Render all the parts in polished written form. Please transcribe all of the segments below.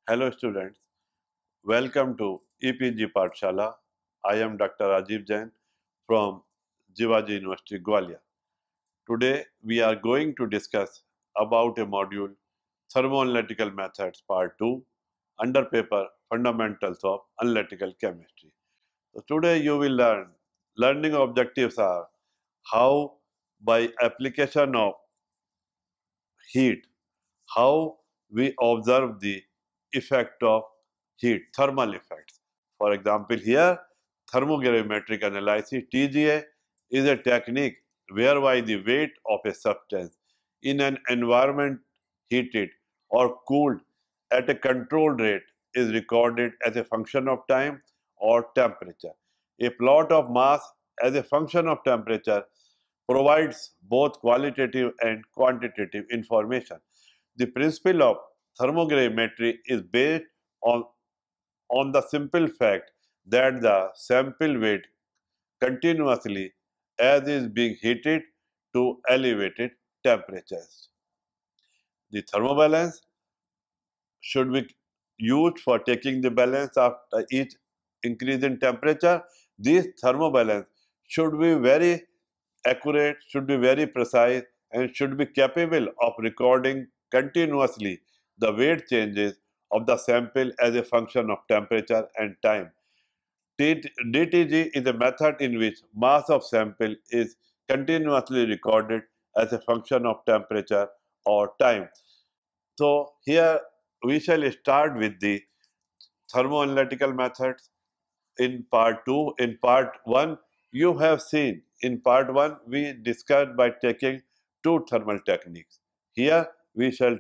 Hello students, welcome to EPG Pathshala. I am Dr. Rajiv Jain from Jivaji University, Gwalior. Today we are going to discuss about a module Thermoanalytical Methods Part 2 under paper Fundamentals of Analytical Chemistry. So today you will learning objectives are how by application of heat, how we observe the effect of heat, thermal effects. For example, here, thermogravimetric analysis, TGA, is a technique whereby the weight of a substance in an environment heated or cooled at a controlled rate is recorded as a function of time or temperature. A plot of mass as a function of temperature provides both qualitative and quantitative information. The principle of thermogravimetry is based on, on the simple fact that the sample weight continuously as is being heated to elevated temperatures. The thermobalance should be used for taking the balance after each increase in temperature. This thermobalance should be very accurate, should be very precise, and should be capable of recording continuously the weight changes of the sample as a function of temperature and time. DTG is a method in which mass of sample is continuously recorded as a function of temperature or time. So here we shall start with the thermoanalytical methods in part 2. In part 1, you have seen in part 1 we discussed by taking two thermal techniques. Here we shall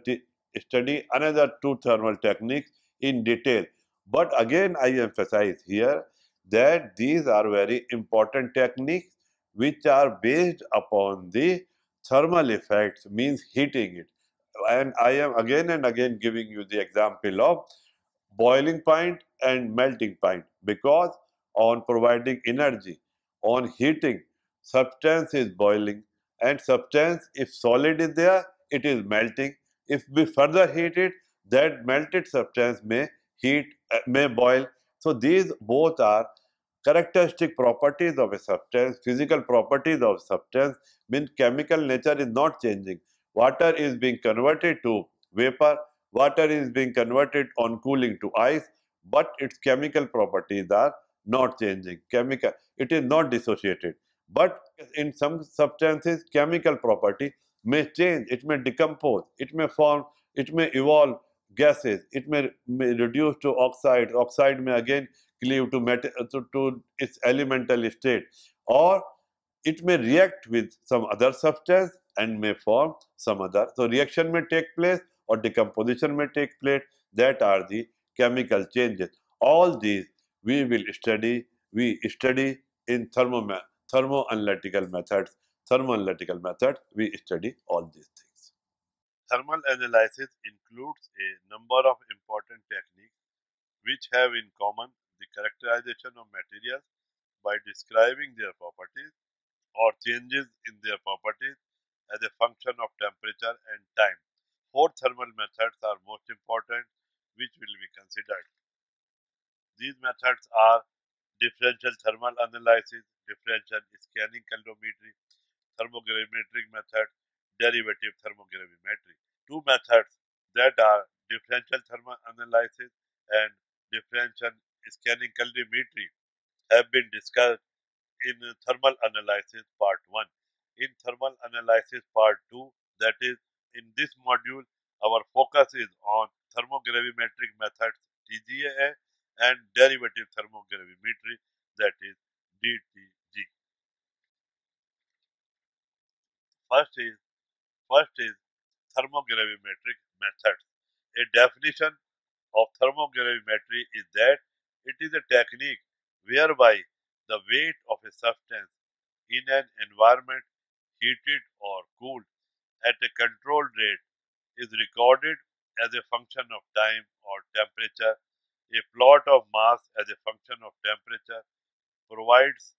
study another two thermal techniques in detail. But again I emphasize here that these are very important techniques which are based upon the thermal effects, means heating it. And I am again and again giving you the example of boiling point and melting point, because on providing energy, on heating, substance is boiling, and substance, if solid is there, it is melting. If we further heat it, that melted substance may boil. So these both are characteristic properties of a substance, physical properties of substance, means chemical nature is not changing. Water is being converted to vapor, water is being converted on cooling to ice, but its chemical properties are not changing. It is not dissociated. But in some substances, chemical property may change, it may decompose, it may form, it may evolve gases, it may reduce to oxides, oxide may again cleave to its elemental state, or it may react with some other substance and may form some other. So reaction may take place or decomposition may take place. That are the chemical changes. All these we study in thermoanalytical methods. Thermoanalytical methods, we study all these things. Thermal analysis includes a number of important techniques which have in common the characterization of materials by describing their properties or changes in their properties as a function of temperature and time. Four thermal methods are most important, which will be considered. These methods are differential thermal analysis, differential scanning calorimetry, thermogravimetric method, derivative thermogravimetry. Two methods, that are differential thermal analysis and differential scanning calorimetry, have been discussed in thermal analysis part 1. In thermal analysis part 2, that is in this module, our focus is on thermogravimetric methods TGA and derivative thermogravimetry, that is DTG. First is First is thermogravimetric methods. A definition of thermogravimetry is that it is a technique whereby the weight of a substance in an environment heated or cooled at a controlled rate is recorded as a function of time or temperature. A plot of mass as a function of temperature provides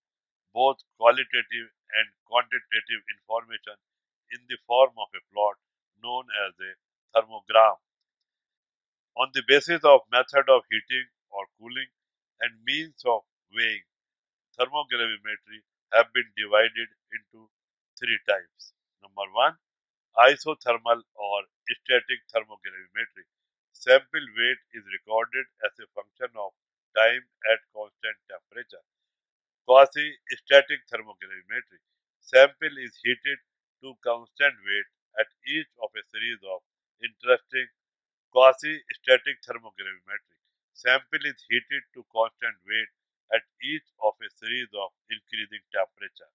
both qualitative and quantitative information in the form of a plot known as a thermogram. On the basis of method of heating or cooling and means of weighing, thermogravimetry have been divided into three types. Number one, isothermal or static thermogravimetry. Sample weight is recorded as a function of time at constant temperature. Quasi-static thermogravimetry. Sample is heated to constant weight at each of a series of interesting quasi-static thermogravimetry. Sample is heated to constant weight at each of a series of increasing temperature.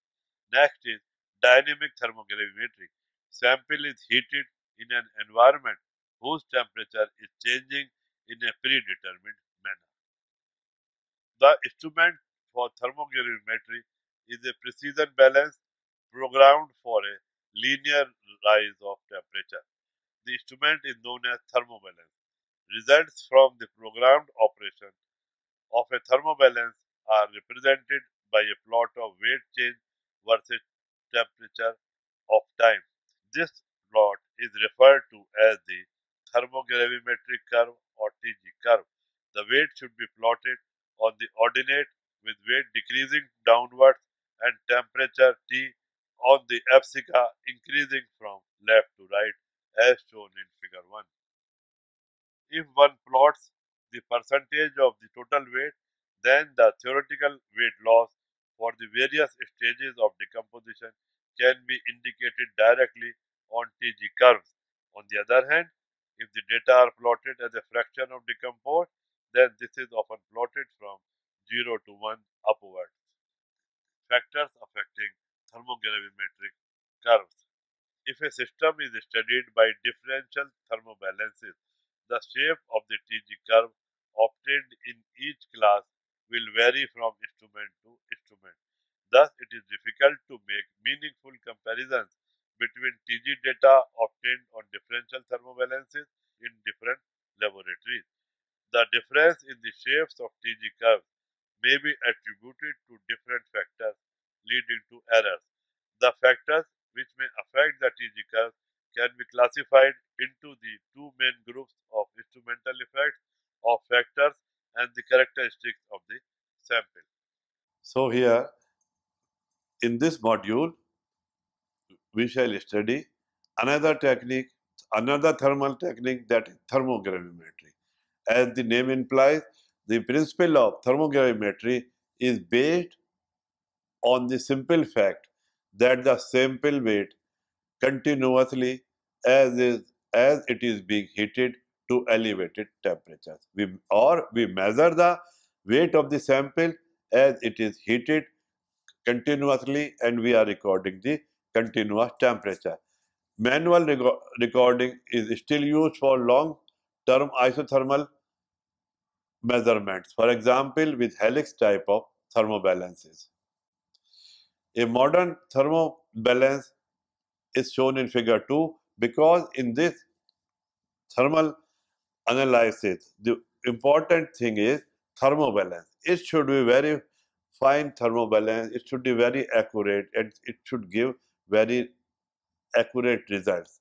Next is dynamic thermogravimetry. Sample is heated in an environment whose temperature is changing in a predetermined manner. The instrument for thermogravimetry is a precision balance programmed for a linear rise of temperature. The instrument is known as thermobalance. Results from the programmed operation of a thermobalance are represented by a plot of weight change versus temperature of time. This plot is referred to as the thermogravimetric curve or TG curve. The weight should be plotted on the ordinate with weight decreasing downwards and temperature T on the abscissa increasing from left to right as shown in figure 1. If one plots the percentage of the total weight, then the theoretical weight loss for the various stages of decomposition can be indicated directly on TG curves. On the other hand, if the data are plotted as a fraction of decomposed, then this is often plotted from 0 to 1 upward. Factors affecting thermogravimetric curves. If a system is studied by differential thermobalances, the shape of the TG curve obtained in each class will vary from instrument to instrument. Thus, it is difficult to make meaningful comparisons between TG data obtained on differential thermobalances in different laboratories. The difference in the shapes of TG curves may be attributed to different factors leading to errors. The factors which may affect the TG curve can be classified into the two main groups of instrumental effects of factors and the characteristics of the sample. So here in this module we shall study another technique, another thermal technique, that is thermogravimetry. As the name implies, the principle of thermogravimetry is based on the simple fact that the sample weight continuously as it is being heated to elevated temperatures. We measure the weight of the sample as it is heated continuously and we are recording the continuous temperature. Manual recording is still used for long-term isothermal measurements, for example, with helix type of thermobalances. A modern thermobalance is shown in figure 2 because in this thermal analysis, the important thing is thermobalance. It should be very fine thermobalance, it should be very accurate, and it should give very accurate results.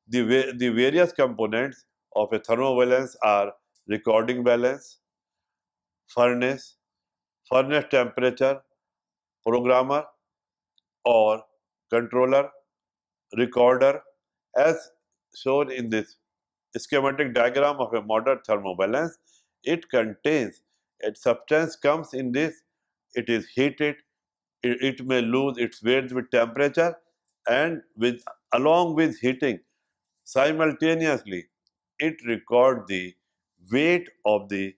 The various components of a thermobalance are recording balance, furnace, furnace temperature, programmer or controller, recorder, as shown in this schematic diagram of a modern thermobalance. It contains a substance comes in this, it is heated, it may lose its weight with temperature and with along with heating simultaneously it records the weight of the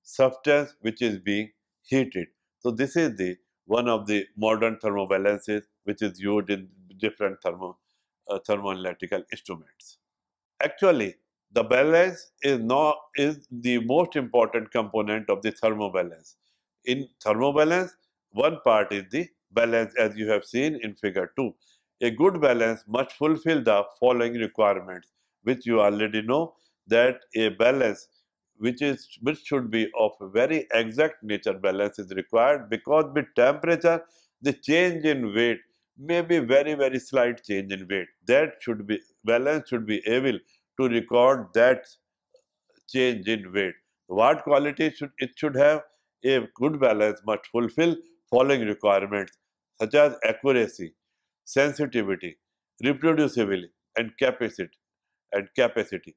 substance which is being heated. So this is the one of the modern thermobalances which is used in different thermoanalytical instruments. Actually, the balance is the most important component of the thermobalance. In thermobalance, one part is the balance as you have seen in figure 2. A good balance must fulfill the following requirements, which you already know that a balance which should be of a very exact nature balance is required because with temperature the change in weight may be very slight change in weight. That should be balance should be able to record that change in weight. What quality should it should have? A good balance must fulfill following requirements such as accuracy, sensitivity, reproducibility, and capacity.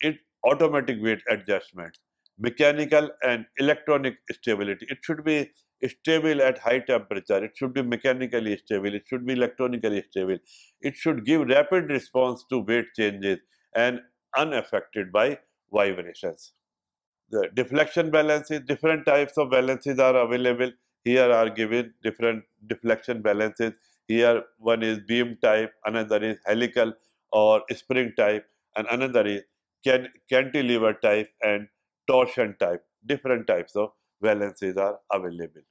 It automatic weight adjustments, mechanical and electronic stability. It should be stable at high temperature. It should be mechanically stable. It should be electronically stable. It should give rapid response to weight changes and unaffected by vibrations. The deflection balances, different types of balances are available. Here are given different deflection balances. Here one is beam type, another is helical or spring type, and another is cantilever type and torsion type. Different types of balances are available.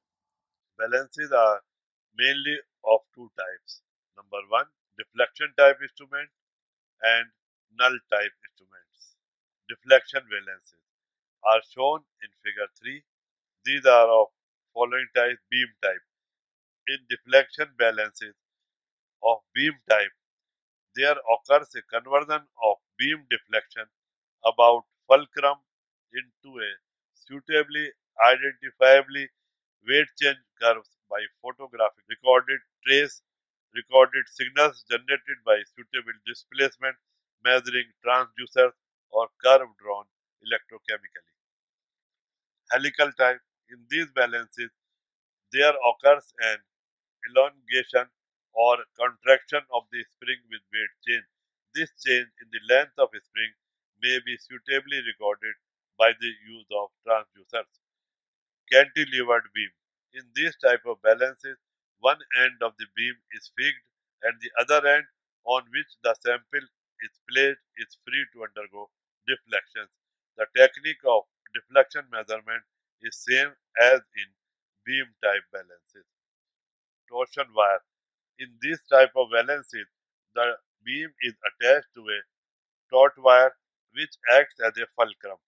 Balances are mainly of two types. Number one, deflection type instrument and null type instruments. Deflection balances are shown in figure 3. These are of following type: beam type. In deflection balances of beam type, there occurs a conversion of beam deflection about fulcrum into a suitably identifiably weight change curves by photographic recorded signals generated by suitable displacement measuring transducers or curve drawn electrochemically. Helical type. In these balances, there occurs an elongation or contraction of the spring with weight change. This change in the length of a spring may be suitably recorded by the use of transducers. Cantilevered beam. In this type of balances, one end of the beam is fixed and the other end on which the sample is placed is free to undergo deflections. The technique of deflection measurement is same as in beam type balances. Torsion wire. In this type of balances, the beam is attached to a taut wire which acts as a fulcrum.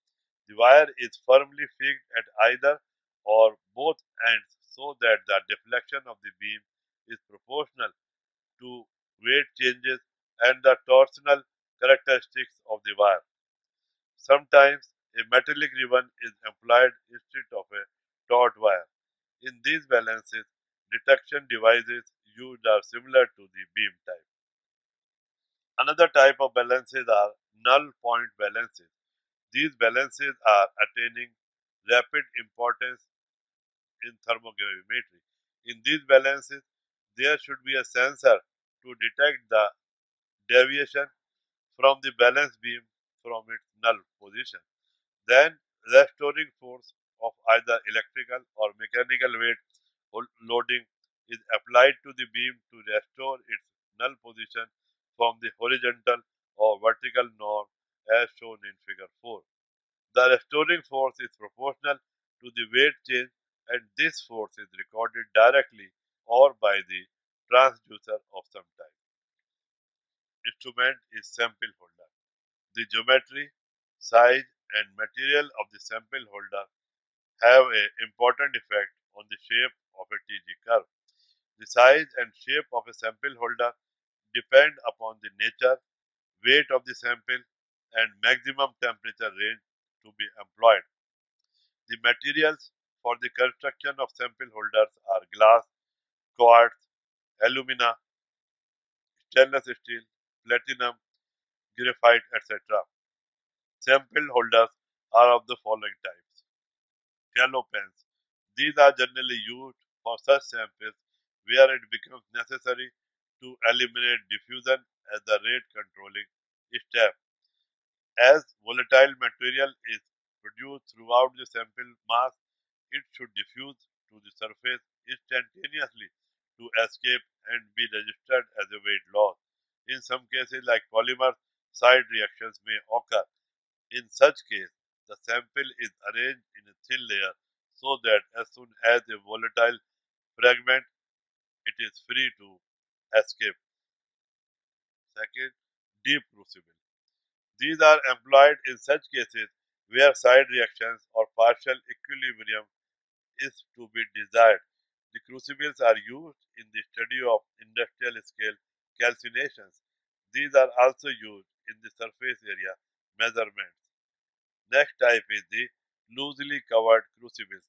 The wire is firmly fixed at either or both ends so that the deflection of the beam is proportional to weight changes and the torsional characteristics of the wire. Sometimes a metallic ribbon is employed instead of a taut wire. In these balances, detection devices used are similar to the beam type. Another type of balances are null point balances. These balances are attaining rapid importance in thermogravimetry. In these balances, there should be a sensor to detect the deviation from the balance beam from its null position. Then, restoring force of either electrical or mechanical weight loading is applied to the beam to restore its null position from the horizontal or vertical norm as shown in figure 4. The restoring force is proportional to the weight change and this force is recorded directly or by the transducer of some type. Instrument is sample holder. The geometry, size and material of the sample holder have an important effect on the shape of a TG curve. The size and shape of a sample holder depend upon the nature, weight of the sample and maximum temperature range to be employed. The materials for the construction of sample holders are glass, quartz, alumina, stainless steel, platinum, graphite, etc. Sample holders are of the following types. Shallow pens. These are generally used for such samples where it becomes necessary to eliminate diffusion as the rate controlling step. As volatile material is produced throughout the sample mass, it should diffuse to the surface instantaneously to escape and be registered as a weight loss. In some cases, like polymers, side reactions may occur. In such case, the sample is arranged in a thin layer so that as soon as a volatile fragment, it is free to escape. Second, deep crucible. These are employed in such cases where side reactions or partial equilibrium is to be desired. The crucibles are used in the study of industrial scale calcinations. These are also used in the surface area measurements. Next type is the loosely covered crucibles.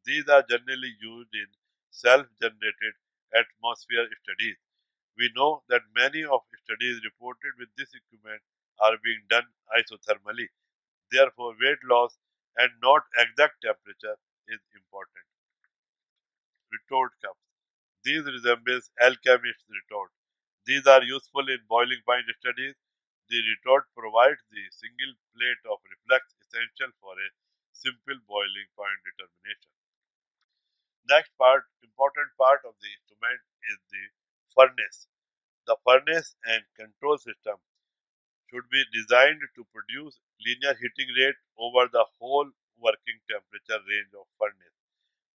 These are generally used in self-generated atmosphere studies. We know that many of studies reported with this equipment are being done isothermally. Therefore, weight loss and not exact temperature is important. Retort cups. These resemble alchemist's retort. These are useful in boiling point studies. The retort provides the single plate of reflex essential for a simple boiling point determination. Next important part of the instrument is the furnace. The furnace and control system should be designed to produce linear heating rate over the whole working temperature range of furnace.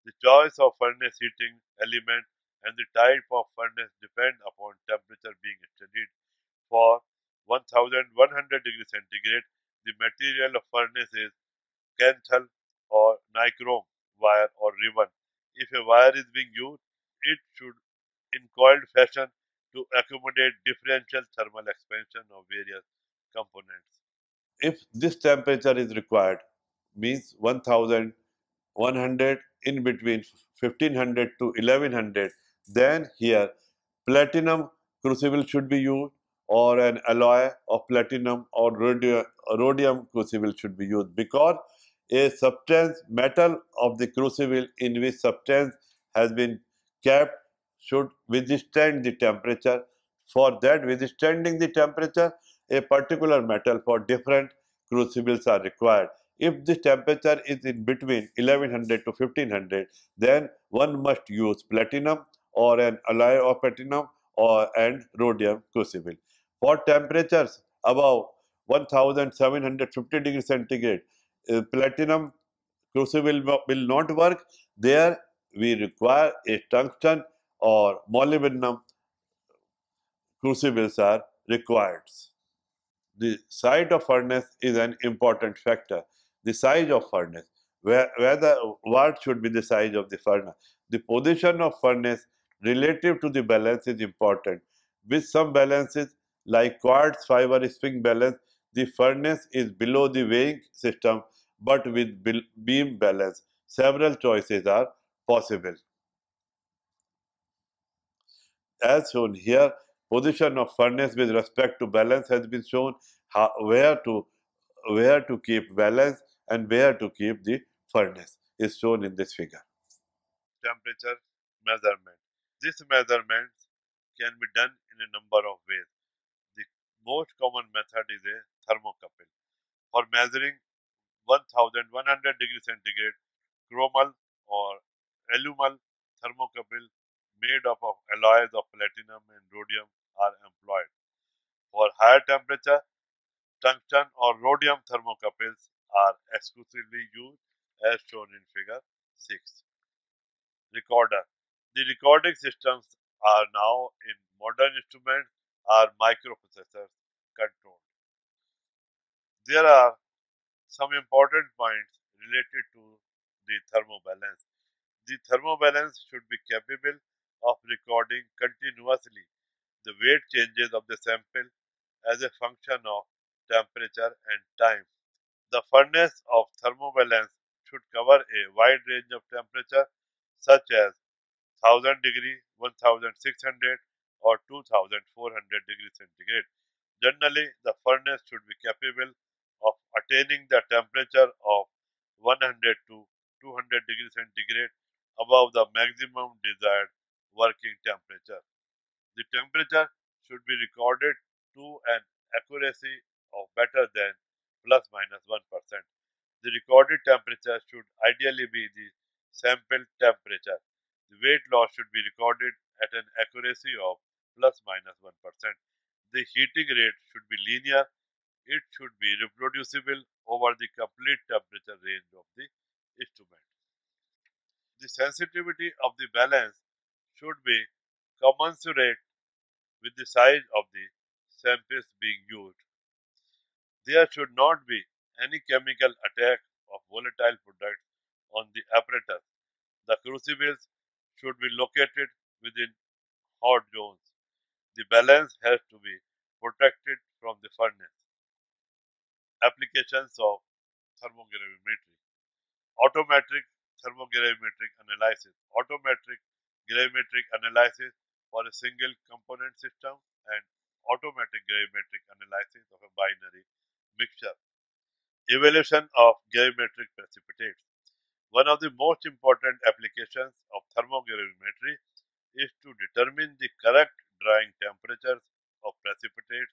The choice of furnace heating element and the type of furnace depend upon temperature being studied. For 1100 degrees centigrade, the material of furnace is Kenthal or nichrome wire or ribbon. If a wire is being used, it should in coiled fashion to accommodate differential thermal expansion of various components. If this temperature is required, means 1100 in between 1500 to 1100, then here platinum crucible should be used or an alloy of platinum or rhodium crucible should be used because a substance metal of the crucible in which substance has been kept should withstand the temperature. For that withstanding the temperature, a particular metal for different crucibles are required. If the temperature is in between 1100 to 1500, then one must use platinum or an alloy of platinum or and rhodium crucible. For temperatures above 1750 degrees centigrade, platinum crucible will not work. There we require a tungsten or molybdenum crucibles are required. The site of furnace is an important factor. The size of furnace, whether what should be the size of the furnace. The position of furnace relative to the balance is important. With some balances like quartz fiber spring balance, the furnace is below the weighing system, but with beam balance, several choices are possible. As shown here, position of furnace with respect to balance has been shown, where to keep balance and where to keep the furnace is shown in this figure. Temperature measurement. This measurement can be done in a number of ways. The most common method is a thermocouple. For measuring 1100 degrees centigrade, chromal or alumal thermocouple made up of alloys of platinum and rhodium are employed. For higher temperature, tungsten or rhodium thermocouples are exclusively used as shown in figure 6. Recorder. The recording systems are now in modern instruments are microprocessors controlled. There are some important points related to the thermobalance. The thermobalance should be capable of recording continuously the weight changes of the sample as a function of temperature and time. The furnace of thermobalance should cover a wide range of temperature such as 1000 degree, 1600 or 2400 degrees centigrade. Generally, the furnace should be capable of attaining the temperature of 100 to 200 degrees centigrade above the maximum desired working temperature. The temperature should be recorded to an accuracy of better than plus minus 1%. The recorded temperature should ideally be the sample temperature. The weight loss should be recorded at an accuracy of plus minus 1%. The heating rate should be linear. It should be reproducible over the complete temperature range of the instrument. The sensitivity of the balance should be commensurate with the size of the samples being used. There should not be any chemical attack of volatile products on the apparatus. The crucibles should be located within hot zones. The balance has to be protected from the furnace. Applications of thermogravimetry. Automatic thermogravimetric analysis. Automatic gravimetric analysis for a single component system and automatic gravimetric analysis of a binary mixture. Evaluation of gravimetric precipitates. One of the most important applications of thermogravimetry is to determine the correct drying temperatures of precipitates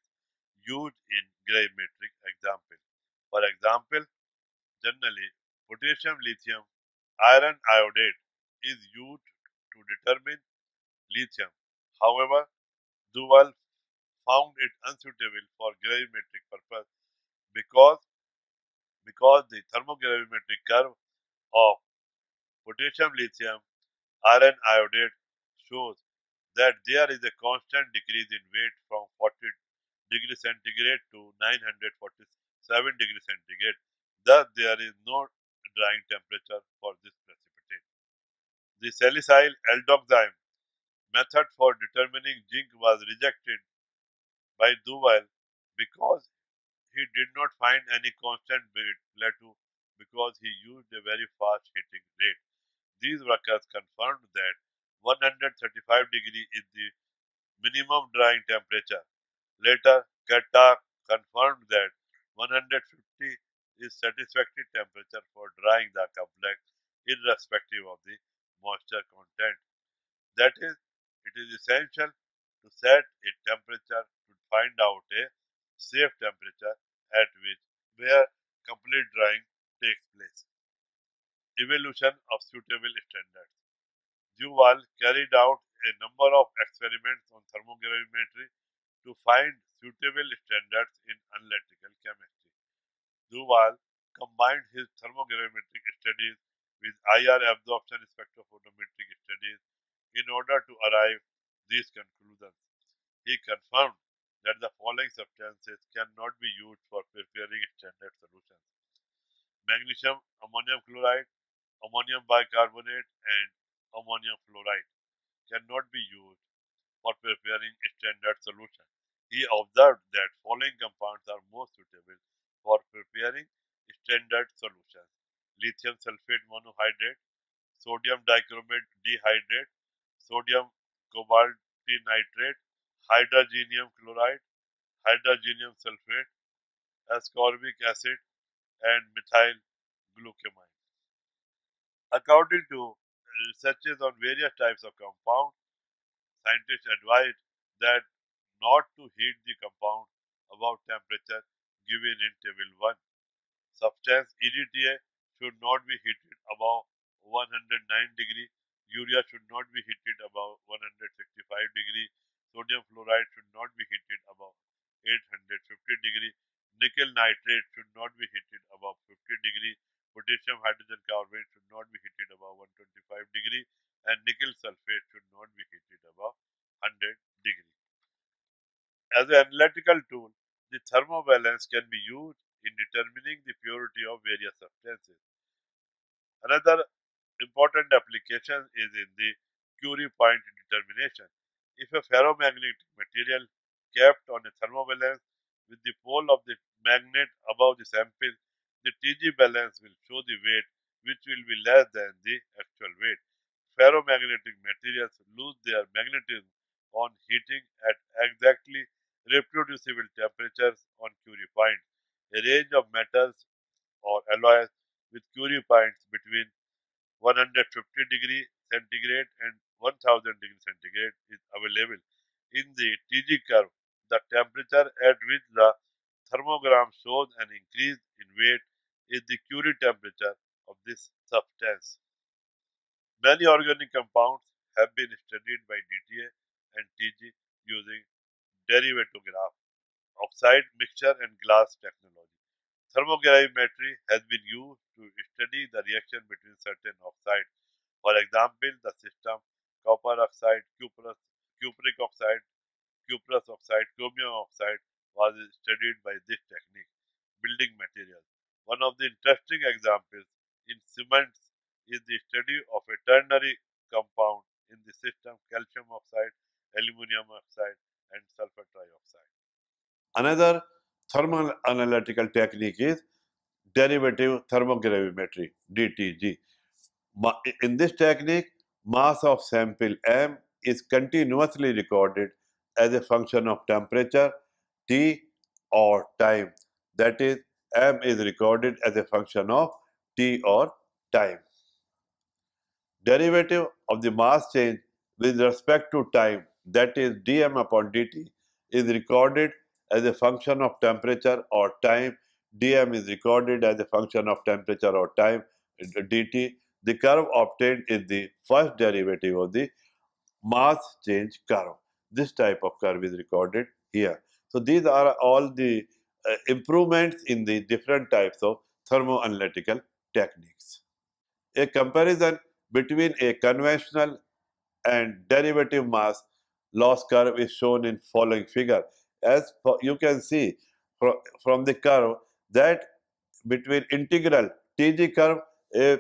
used in gravimetric example. For example, generally, potassium lithium iron iodide is used to determine lithium. However, Duval found it unsuitable for gravimetric purpose because, because the thermogravimetric curve of potassium lithium iron iodide shows that there is a constant decrease in weight from 40 degrees centigrade to 947 degrees centigrade. Thus, there is no drying temperature for this precipitate. The salicyl aldoxime method for determining zinc was rejected by Duval because he did not find any constant weight plateau because he used a very fast heating rate. These workers confirmed that 135 degree is the minimum drying temperature. Later, Katak confirmed that 150 is satisfactory temperature for drying the complex irrespective of the moisture content. That is, it is essential to set a temperature to find out a safe temperature at which where complete drying takes place. Evolution of suitable standards. Duval carried out a number of experiments on thermogravimetry to find suitable standards in analytical chemistry. Duval combined his thermogravimetric studies with IR absorption spectrophotometric studies in order to arrive these conclusions. He confirmed that the following substances cannot be used for preparing standard solutions: magnesium ammonium chloride, ammonium bicarbonate, and ammonium fluoride cannot be used for preparing standard solutions. He observed that following compounds are most suitable for preparing standard solutions: lithium sulfate monohydrate, sodium dichromate dihydrate, sodium cobalt nitrate, hydrogenium chloride, hydrogenium sulfate, ascorbic acid, and methyl glucamine. According to researches on various types of compounds, scientists advise that not to heat the compound above temperature given in table 1. Substance EDTA should not be heated above 109 degree. Urea should not be heated above 165 degree. Sodium fluoride should not be heated above 850 degree. Nickel nitrate should not be heated above 50 degree. Potassium hydrogen carbonate should not be heated above 125 degree, and nickel sulfate should not be heated above 100 degree. As an analytical tool, the thermobalance can be used in determining the purity of various substances. Another important application is in the Curie point determination. If a ferromagnetic material kept on a thermobalance with the pole of the magnet above the sample, the Tg balance will show the weight which will be less than the actual weight. Ferromagnetic materials lose their magnetism on heating at exactly reproducible temperatures on Curie points. A range of metals or alloys with Curie points between 150 degree centigrade and 1000 degree centigrade is available. In the Tg curve, the temperature at which the thermogram shows an increase in weight is the Curie temperature of this substance. Many organic compounds have been studied by DTA and TG using derivatograph, oxide mixture, and glass technology. Thermogravimetry has been used to study the reaction between certain oxides. For example, the system copper oxide, cupric oxide, cuprous oxide, chromium oxide was studied by this technique. Building materials. One of the interesting examples in cements is the study of a ternary compound in the system: calcium oxide, aluminum oxide, and sulfur trioxide. Another thermal analytical technique is derivative thermogravimetry (DTG). In this technique, mass of sample M is continuously recorded as a function of temperature T or time. That is, M is recorded as a function of T or time. Derivative of the mass change with respect to time, that is dm upon dt, is recorded as a function of temperature or time. Dm is recorded as a function of temperature or time dt. The curve obtained is the first derivative of the mass change curve. This type of curve is recorded here. So these are all the improvements in the different types of thermoanalytical techniques. A comparison between a conventional and derivative mass loss curve is shown in following figure. As you can see from the curve that between integral TG curve, a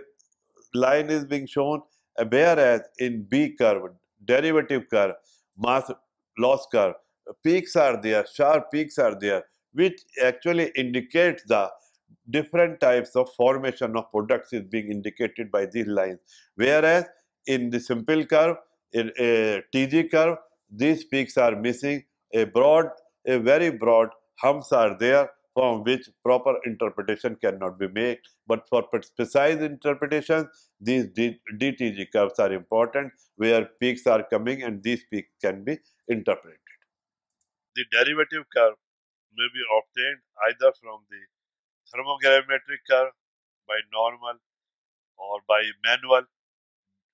line is being shown, whereas in B curve, derivative curve, mass loss curve, peaks are there, sharp peaks are there, which actually indicates the different types of formation of products is being indicated by these lines. Whereas in the simple curve, in a TG curve, these peaks are missing. A very broad humps are there from which proper interpretation cannot be made. But for precise interpretation, these DTG curves are important, where peaks are coming and these peaks can be interpreted. The derivative curve may be obtained either from the thermogravimetric curve by normal or by manual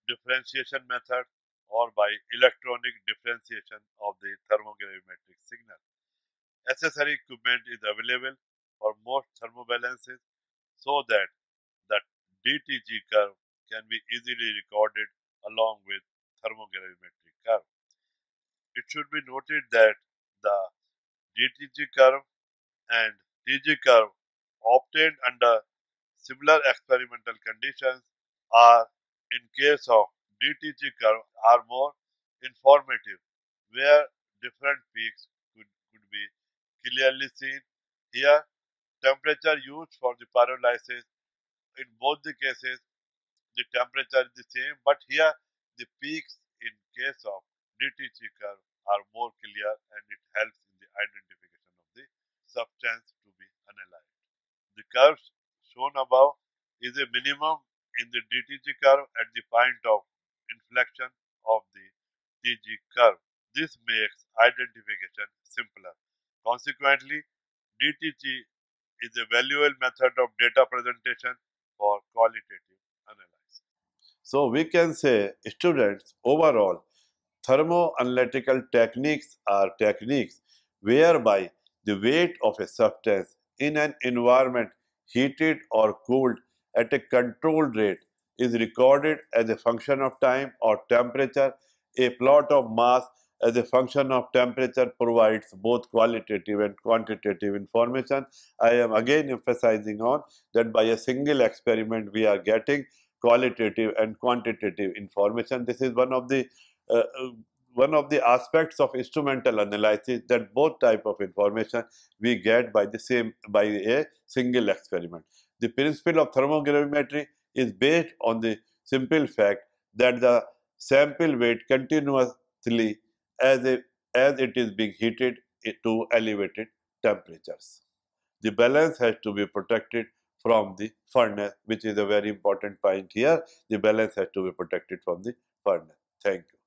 differentiation method or by electronic differentiation of the thermogravimetric signal. Necessary equipment is available for most thermobalances so that the DTG curve can be easily recorded along with thermogravimetric curve. It should be noted that the DTG curve and TG curve obtained under similar experimental conditions are, in case of DTG curve, are more informative, where different peaks could be clearly seen. Here, temperature used for the pyrolysis, in both the cases, the temperature is the same, but here the peaks in case of DTG curve are more clear and it helps in the identification of the substance to be analyzed. The curve shown above is a minimum in the DTG curve at the point of inflection of the TG curve. This makes identification simpler. Consequently, DTG is a valuable method of data presentation for qualitative analysis. So we can say, students, overall, thermoanalytical techniques are techniques whereby the weight of a substance in an environment heated or cooled at a controlled rate is recorded as a function of time or temperature. A plot of mass as a function of temperature provides both qualitative and quantitative information. I am again emphasizing on that by a single experiment we are getting qualitative and quantitative information. This is uh, uh, one of the aspects of instrumental analysis, that both type of information we get by a single experiment. The principle of thermogravimetry is based on the simple fact that the sample weight continuously as, a, as it is being heated to elevated temperatures. The balance has to be protected from the furnace, which is a very important point here. The balance has to be protected from the furnace. Thank you.